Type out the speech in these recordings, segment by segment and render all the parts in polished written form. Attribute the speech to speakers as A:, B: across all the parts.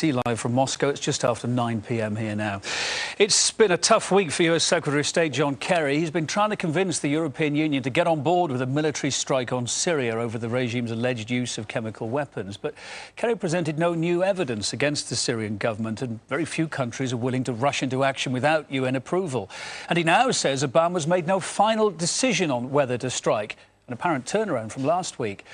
A: BBC live from Moscow. It's just after 9 p.m. here now. It's been a tough week for US Secretary of State John Kerry. He's been trying to convince the European Union to get on board with a military strike on Syria over the regime's alleged use of chemical weapons. But Kerry presented no new evidence against the Syrian government, and very few countries are willing to rush into action without UN approval. And he now says Obama's made no final decision on whether to strike. An apparent turnaround from last week.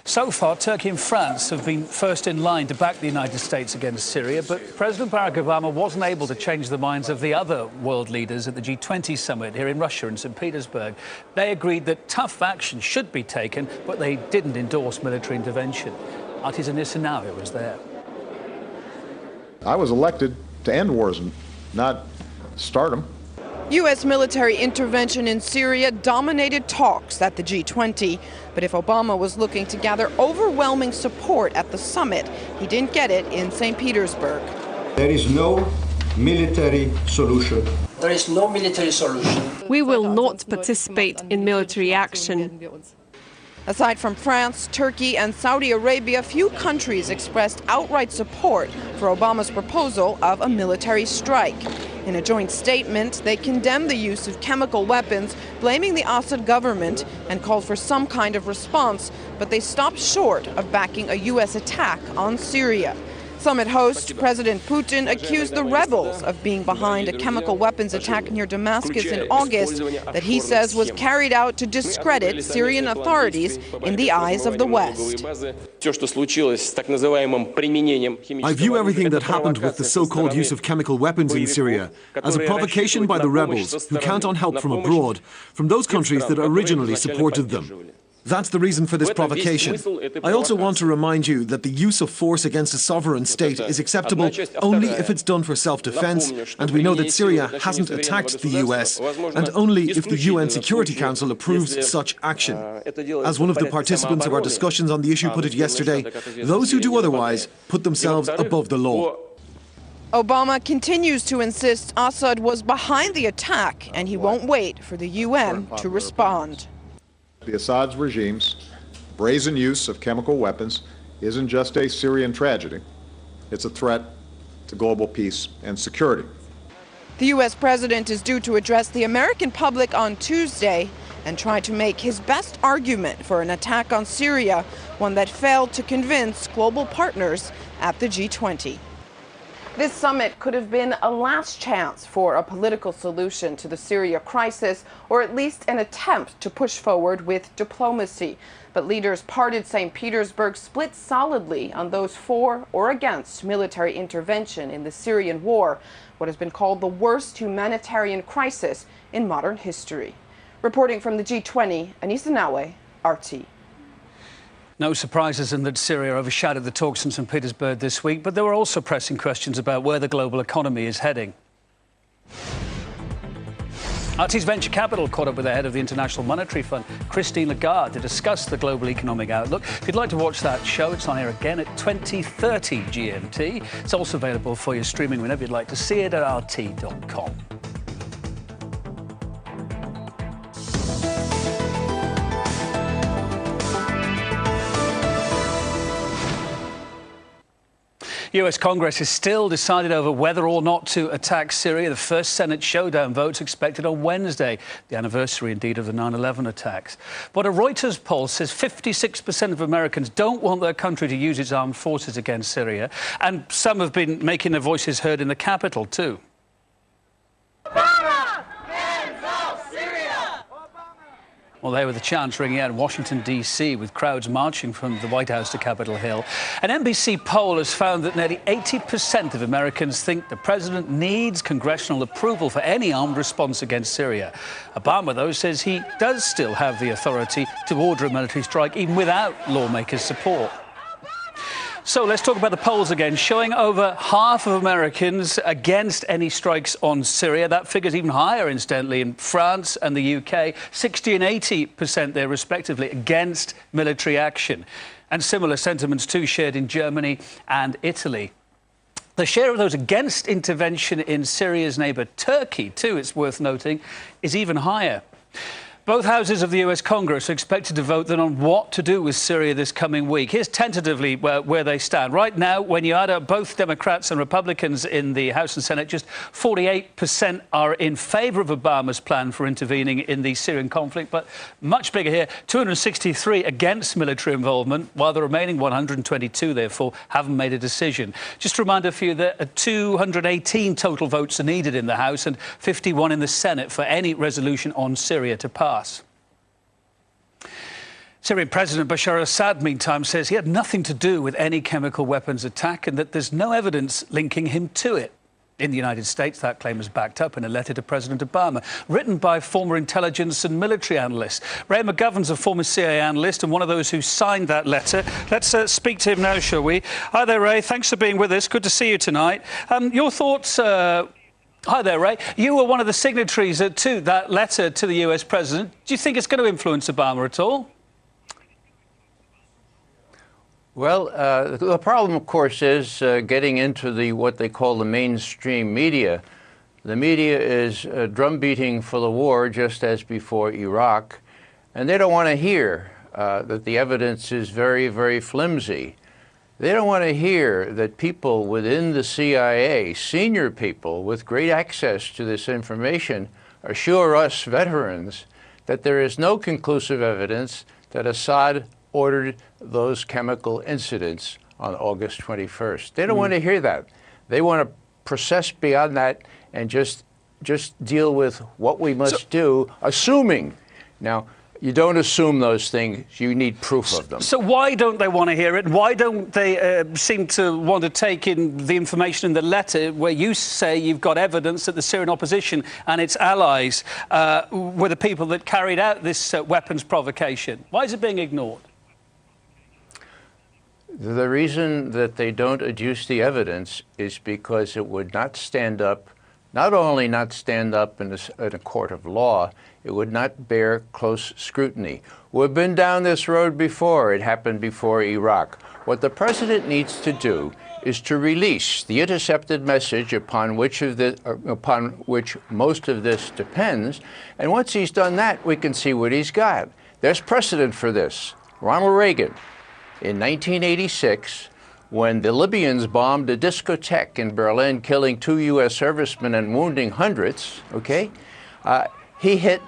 A: So far, Turkey and France have been first in line to back the United States against Syria, but President Barack Obama wasn't able to change the minds of the other world leaders at the G20 summit here in Russia, in St. Petersburg. They agreed that tough action should be taken, but they didn't endorse military intervention. al-Assad was there.
B: I was elected to end wars, not start them.
C: U.S. military intervention in Syria dominated talks at the G20. But if Obama was looking to gather overwhelming support at the summit, he didn't get it in St. Petersburg.
D: There is no military solution.
E: There is no military solution.
F: We will not participate in military action.
C: Aside from France, Turkey and Saudi Arabia, few countries expressed outright support for Obama's proposal of a military strike. In a joint statement, they condemned the use of chemical weapons, blaming the Assad government, and called for some kind of response, but they stopped short of backing a U.S. attack on Syria. Summit host President Putin accused the rebels of being behind a chemical weapons attack near Damascus in August that he says was carried out to discredit Syrian authorities in the eyes of the West.
G: I view everything that happened with the so-called use of chemical weapons in Syria as a provocation by the rebels who count on help from abroad, from those countries that originally supported them. That's the reason for this provocation. I also want to remind you that the use of force against a sovereign state is acceptable only if it's done for self-defense, and we know that Syria hasn't attacked the US, and only if the UN Security Council approves such action. As one of the participants of our discussions on the issue put it yesterday, those who do otherwise put themselves above the law.
C: Obama continues to insist Assad was behind the attack, and he won't wait for the UN to respond.
B: The Assad's regime's brazen use of chemical weapons isn't just a Syrian tragedy. It's a threat to global peace and security.
C: The U.S. president is due to address the American public on Tuesday and try to make his best argument for an attack on Syria, one that failed to convince global partners at the G20. This summit could have been a last chance for a political solution to the Syria crisis, or at least an attempt to push forward with diplomacy. But leaders parted St. Petersburg split solidly on those for or against military intervention in the Syrian war, what has been called the worst humanitarian crisis in modern history. Reporting from the G20, Anissa Nawe, RT.
A: No surprises in that Syria overshadowed the talks in St. Petersburg this week, but there were also pressing questions about where the global economy is heading. RT's Venture Capital caught up with the head of the International Monetary Fund, Christine Lagarde, to discuss the global economic outlook. If you'd like to watch that show, it's on air again at 20:30 GMT. It's also available for you streaming whenever you'd like to see it at rt.com. US Congress is still decided over whether or not to attack Syria. The first Senate showdown vote's expected on Wednesday, the anniversary indeed of the 9/11 attacks. But a Reuters poll says 56% of Americans don't want their country to use its armed forces against Syria, and some have been making their voices heard in the capital too. Well, they were the chants ringing out in Washington, D.C., with crowds marching from the White House to Capitol Hill. An NBC poll has found that nearly 80% of Americans think the president needs congressional approval for any armed response against Syria. Obama, though, says he does still have the authority to order a military strike, even without lawmakers' support. So let's talk about the polls again, showing over half of Americans against any strikes on Syria. That figure's even higher, incidentally, in France and the UK, 60% and 80% there, respectively, against military action. And similar sentiments, too, shared in Germany and Italy. The share of those against intervention in Syria's neighbour Turkey, too, it's worth noting, is even higher. Both houses of the US Congress are expected to vote then on what to do with Syria this coming week. Here's tentatively where they stand. Right now, when you add up both Democrats and Republicans in the House and Senate, just 48% are in favour of Obama's plan for intervening in the Syrian conflict. But much bigger here, 263 against military involvement, while the remaining 122, therefore, haven't made a decision. Just to remind a few that 218 total votes are needed in the House and 51 in the Senate for any resolution on Syria to pass. Syrian President Bashar al-Assad, meantime, says he had nothing to do with any chemical weapons attack and that there's no evidence linking him to it. In the United States, that claim is backed up in a letter to President Obama, written by former intelligence and military analysts. Ray McGovern's a former CIA analyst and one of those who signed that letter. Let's speak to him now, shall we? Hi there, Ray. Thanks for being with us. Good to see you tonight. Your thoughts... Hi there, Ray. You were one of the signatories to that letter to the US President. Do you think it's going to influence Obama at all?
H: Well, the problem, of course, is getting into what they call the mainstream media. The media is drumbeating for the war just as before Iraq, and they don't want to hear that the evidence is very, very flimsy. They don't want to hear that people within the CIA, senior people with great access to this information, assure us veterans that there is no conclusive evidence that Assad ordered those chemical incidents on August 21st. They don't want to hear that. They want to process beyond that and just deal with what we must do, assuming. Now, you don't assume those things. You need proof of them.
A: So why don't they want to hear it? Why don't they seem to want to take in the information in the letter where you say you've got evidence that the Syrian opposition and its allies were the people that carried out this weapons provocation? Why is it being ignored?
H: The reason that they don't adduce the evidence is because it would not stand up, not only not stand up in a court of law, it would not bear close scrutiny. We've been down this road before. It happened before Iraq. What the president needs to do is to release the intercepted message upon which most of this depends. And once he's done that, we can see what he's got. There's precedent for this. Ronald Reagan, in 1986, when the Libyans bombed a discotheque in Berlin, killing 2 U.S. servicemen and wounding hundreds, he hit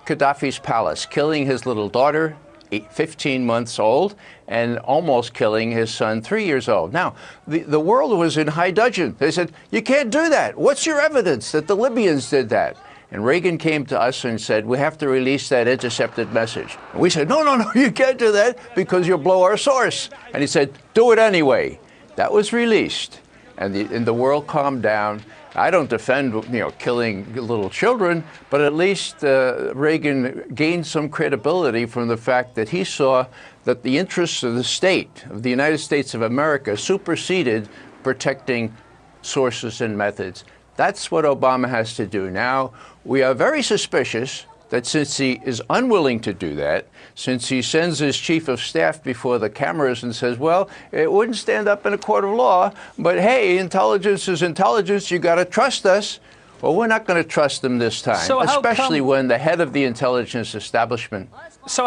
H: Gaddafi's palace, killing his little daughter, 15 months old, and almost killing his son, 3 years old. Now, the world was in high dudgeon. They said, you can't do that. What's your evidence that the Libyans did that? And Reagan came to us and said, we have to release that intercepted message. And we said, no, you can't do that because you'll blow our source. And he said, do it anyway. That was released. And the world calmed down. I don't defend, killing little children, but at least Reagan gained some credibility from the fact that he saw that the interests of the state, of the United States of America, superseded protecting sources and methods. That's what Obama has to do now. We are very suspicious that since he is unwilling to do that, since he sends his chief of staff before the cameras and says, well, it wouldn't stand up in a court of law, but hey, intelligence is intelligence, you got to trust us. Well, we're not going to trust them this time, so especially when the head of the intelligence establishment is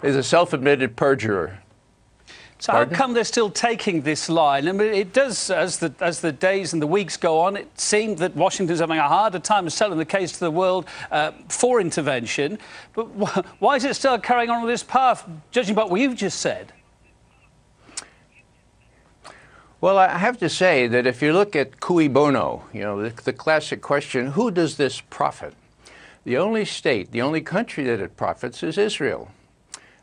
H: a self-admitted perjurer.
A: So how come they're still taking this line? I mean, it does, as the days and the weeks go on, it seemed that Washington's having a harder time selling the case to the world for intervention. But why is it still carrying on with this path, judging by what you've just said?
H: Well, I have to say that if you look at cui bono, the classic question, who does this profit? The only state, the only country that it profits is Israel.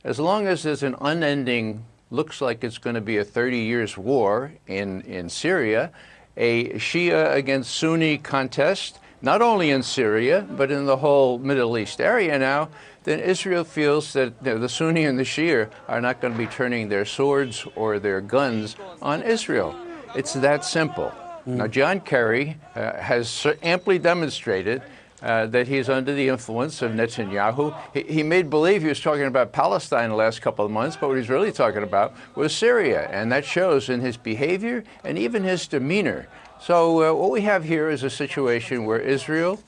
H: As long as there's an unending, looks like it's going to be a 30 years war in Syria, a Shia against Sunni contest, not only in Syria, but in the whole Middle East area now, then Israel feels that the Sunni and the Shia are not going to be turning their swords or their guns on Israel. It's that simple. Now, John Kerry has amply demonstrated that he's under the influence of Netanyahu. He made believe he was talking about Palestine the last couple of months, but what he's really talking about was Syria, and that shows in his behavior and even his demeanor. So what we have here is a situation where Israel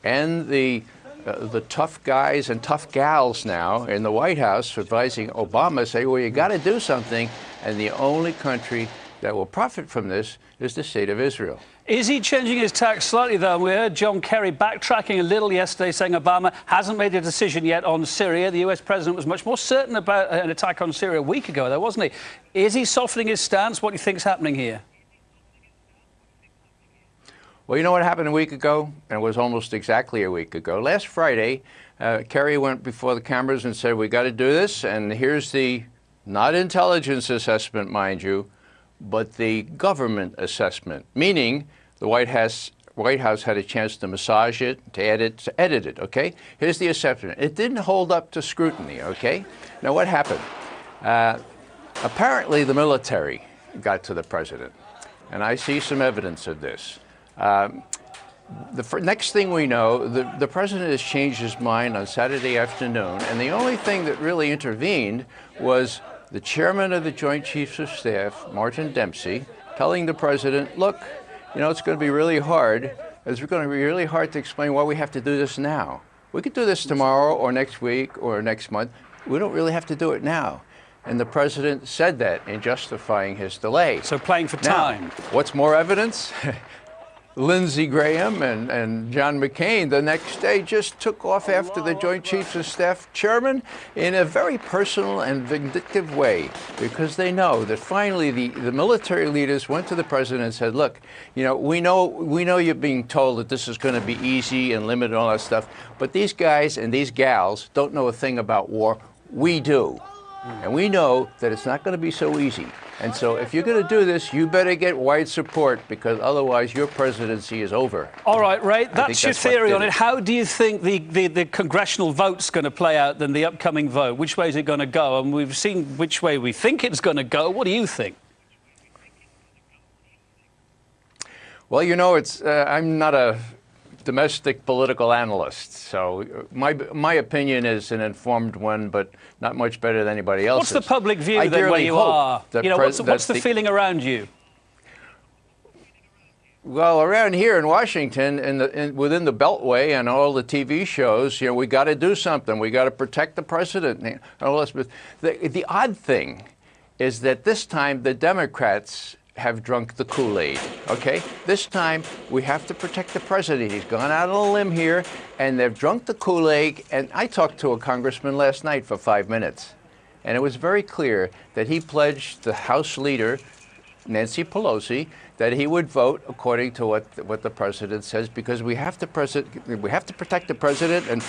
H: and the the tough guys and tough gals now in the White House advising Obama say, well, you got to do something, and the only country that will profit from this is the state of Israel.
A: Is he changing his tack slightly, though? We heard John Kerry backtracking a little yesterday, saying Obama hasn't made a decision yet on Syria. The US president was much more certain about an attack on Syria a week ago, though, wasn't he? Is he softening his stance? What do you think is happening here?
H: Well, you know what happened a week ago? And it was almost exactly a week ago. Last Friday, Kerry went before the cameras and said, we got to do this, and here's the, not intelligence assessment, mind you, but the government assessment, meaning the White House had a chance to massage it, to edit it, okay? Here's the assessment. It didn't hold up to scrutiny, okay? Now, what happened? Apparently, the military got to the president, and I see some evidence of this. The next thing we know, the president has changed his mind on Saturday afternoon, and the only thing that really intervened was the chairman of the Joint Chiefs of Staff, Martin Dempsey, telling the president, look, you know, it's going to be really hard. It's going to be really hard to explain why we have to do this now. We could do this tomorrow or next week or next month. We don't really have to do it now. And the president said that in justifying his delay.
A: So playing for time.
H: Now, what's more evidence? Lindsey Graham and John McCain the next day just took off after the Joint Chiefs of Staff chairman in a very personal and vindictive way, because they know that finally the military leaders went to the president and said, look, you know, we know you're being told that this is going to be easy and limited and all that stuff, but these guys and these gals don't know a thing about war. We do. And we know that it's not going to be so easy. And so if you're going to do this, you better get wide support, because otherwise your presidency is over.
A: All right, Ray, that's your theory on it. How do you think the congressional vote's going to play out, then the upcoming vote? Which way is it going to go? And we've seen which way we think it's going to go. What do you think?
H: Well, you know, I'm not a domestic political analyst, so my opinion is an informed one, but not much better than anybody else's.
A: What's the public view then where you are? You know, what's the feeling around you?
H: Well, around here in Washington, within the Beltway and all the TV shows, you know, we got to do something. We got to protect the president and all this. But the odd thing is that this time the Democrats have drunk the Kool-Aid, okay? This time, we have to protect the president. He's gone out on a limb here, and they've drunk the Kool-Aid. And I talked to a congressman last night for 5 minutes, and it was very clear that he pledged the House leader, Nancy Pelosi, that he would vote according to what the president says, because we have to protect the president. And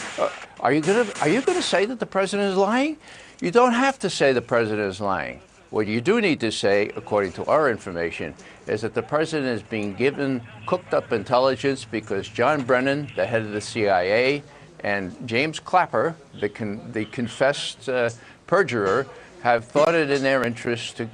H: are you gonna say that the president is lying? You don't have to say the president is lying. What you do need to say, according to our information, is that the president is being given cooked-up intelligence because John Brennan, the head of the CIA, and James Clapper, the confessed perjurer, have thought it in their interest to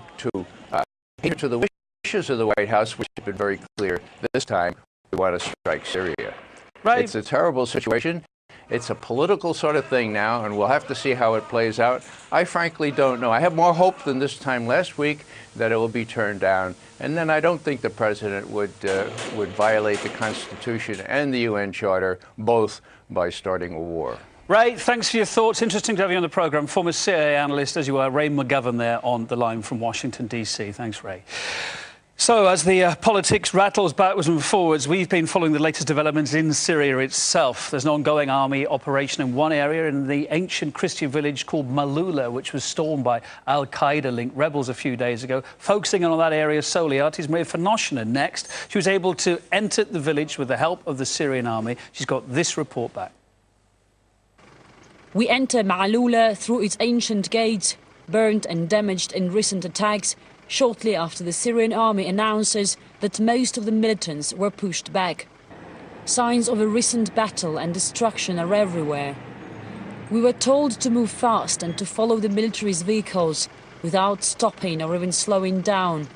H: cater to the wishes of the White House, which have been very clear. This time, we want to strike Syria. Right. It's a terrible situation. It's a political sort of thing now, and we'll have to see how it plays out. I frankly don't know. I have more hope than this time last week that it will be turned down. And then I don't think the president would violate the Constitution and the UN Charter, both by starting a war.
A: Ray, thanks for your thoughts. Interesting to have you on the programme. Former CIA analyst, as you are, Ray McGovern there on the line from Washington, D.C. Thanks, Ray. So, as the politics rattles backwards and forwards, we've been following the latest developments in Syria itself. There's an ongoing army operation in one area in the ancient Christian village called Malula, which was stormed by al-Qaeda-linked rebels a few days ago. Focusing on that area solely, Artie's Maria Fanoshina next. She was able to enter the village with the help of the Syrian army. She's got this report back.
I: We enter Malula through its ancient gates, burned and damaged in recent attacks, shortly after the Syrian army announces that most of the militants were pushed back. Signs of a recent battle and destruction are everywhere. We were told to move fast and to follow the military's vehicles without stopping or even slowing down.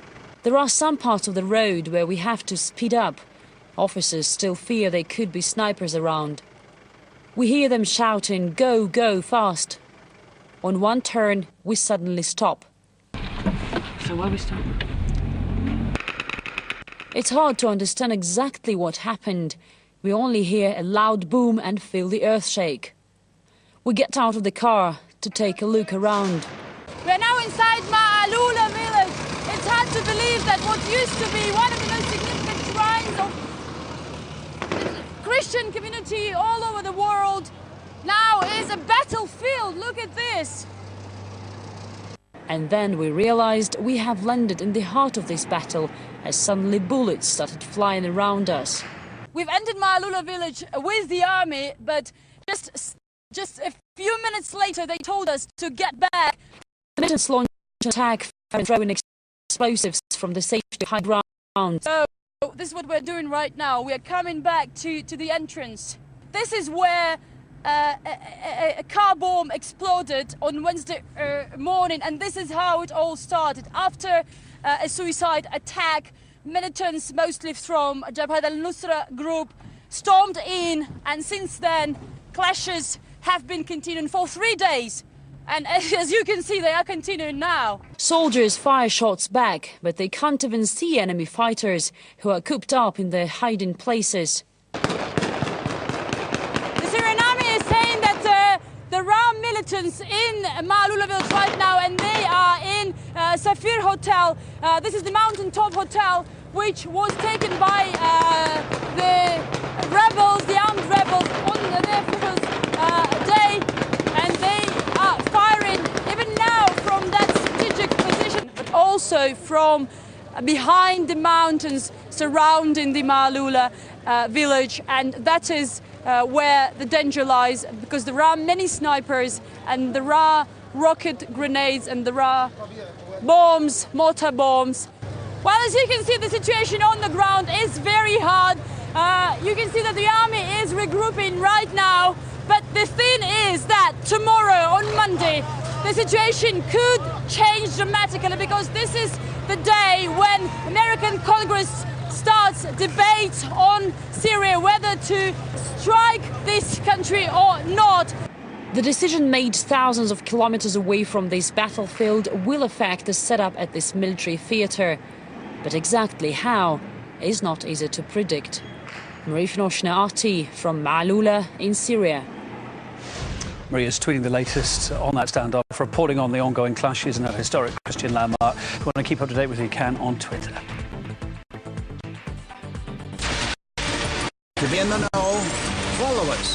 I: There are some parts of the road where we have to speed up. Officers still fear there could be snipers around. We hear them shouting, "Go, go, fast." On one turn, we suddenly stop.
F: So why we stop?
I: It's hard to understand exactly what happened. We only hear a loud boom and feel the earth shake. We get out of the car to take a look around.
J: We are now inside Ma'alula village. It's hard to believe that what used to be one of the most significant shrines of the Christian community all over the world now is a battlefield. Look at this.
I: And then we realized we have landed in the heart of this battle as suddenly bullets started flying around us.
J: We've entered Ma'alula village with the army, but just a few minutes later they told us to get back.
I: The militants launched an attack and throwing explosives from the safety high ground.
J: So this is what we're doing right now. We are coming back to the entrance. This is where a car bomb exploded on Wednesday morning, and this is how it all started. After a suicide attack, militants, mostly from Jabhat al-Nusra group, stormed in, and since then clashes have been continuing for 3 days. And as you can see, they are continuing now.
I: Soldiers fire shots back, but they can't even see enemy fighters who are cooped up in their hiding places.
J: The Syrian army is saying that there are militants in Ma'alula village right now, and they are in Safir Hotel. This is the mountaintop hotel, which was taken by the rebels, the armed rebels, on their first day, and they are firing even now from that strategic position, but also from behind the mountains surrounding the Ma'alula village, and that is where the danger lies, because there are many snipers and there are rocket grenades and there are bombs, mortar bombs. Well, as you can see, the situation on the ground is very hard. You can see that the army is regrouping right now, but the thing is that tomorrow, on Monday, the situation could change dramatically, because this is the day when American Congress starts debate on Syria, whether to strike this country or not.
I: The decision made thousands of kilometers away from this battlefield will affect the setup at this military theater. But exactly how is not easy to predict. Marie RT from Ma'alula in Syria.
A: Maria's tweeting the latest on that standoff, reporting on the ongoing clashes in a historic Christian landmark. If you want to keep up to date with you, can on Twitter.
K: To be in the know, follow us